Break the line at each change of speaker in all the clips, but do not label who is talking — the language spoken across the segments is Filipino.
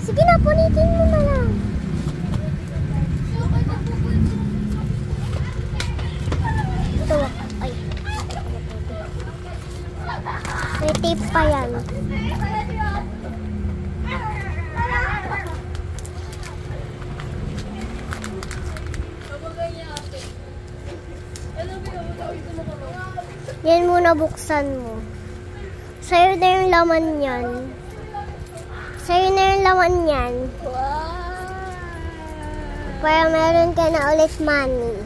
Sige na, punitin mo na lang. Ito, ay. May tape pa yan. Yan muna buksan mo. Sa'yo na yung laman yan. Sa'yo na yung laman yan. Para meron ka na ulit money.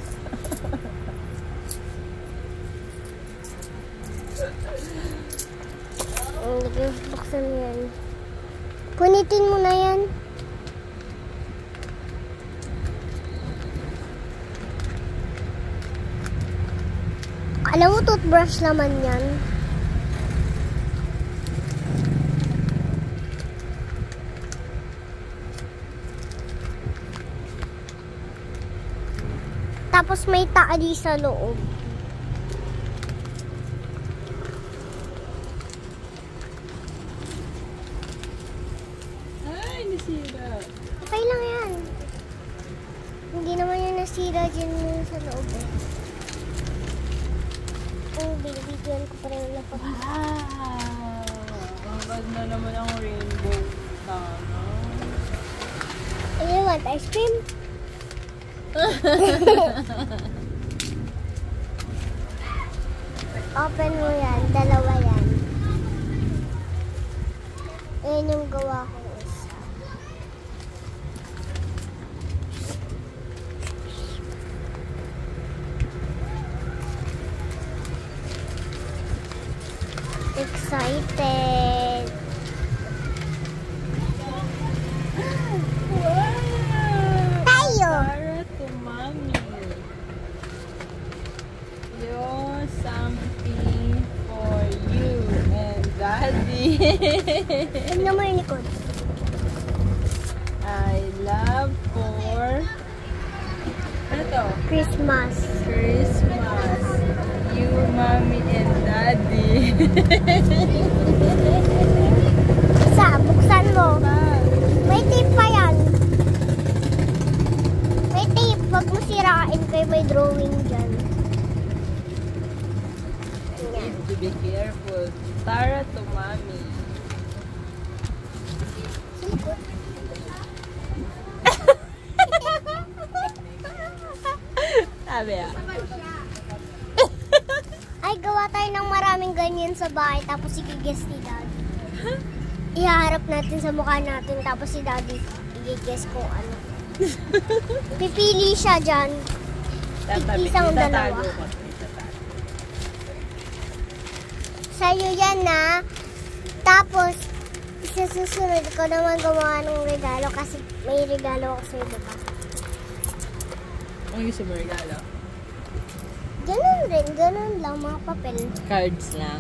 Buksan mo yan. Punitin mo na yan. Alam mo, toothbrush naman yan. Tapos may taali sa loob.
Ay, nasira.
Okay lang yan. Hindi naman yung nasira dyan sa loob eh. Binibigyan ko pa rin na pag...
Wow! Ang ganda naman ang rainbow. Tama.
You want ice cream? Open mo yan. Dalawa yan. Ayan yung gawa ko isa. Excited.
Wow!
Tayo!
Para to mommy. You're something for you and daddy.
Tignan mo yung likod.
I love for... Ano to?
Christmas.
Christmas. You, mommy, and daddy.
Isa, buksan mo. May tape pa yan. May tape. Huwag mo sirain kayo, may drawing dyan. Yan.
Need to be careful. Tara to mommy.
Sa likod.
Sabi ah.
Ay, gawa tayo ng maraming ganyan sa bahay, tapos i-guess ni Daddy. Ihaharap natin sa mukha natin, tapos si Daddy i-guess kung ano. Pipili siya dyan. Isang dalawa. Sa'yo yan na. Tapos, sa susunod ko naman gumawa ng regalo kasi may regalo ako sa'yo, diba?
Ang gusto mo regalo?
Ganun rin, ganun lang, mga papel.
Cards lang.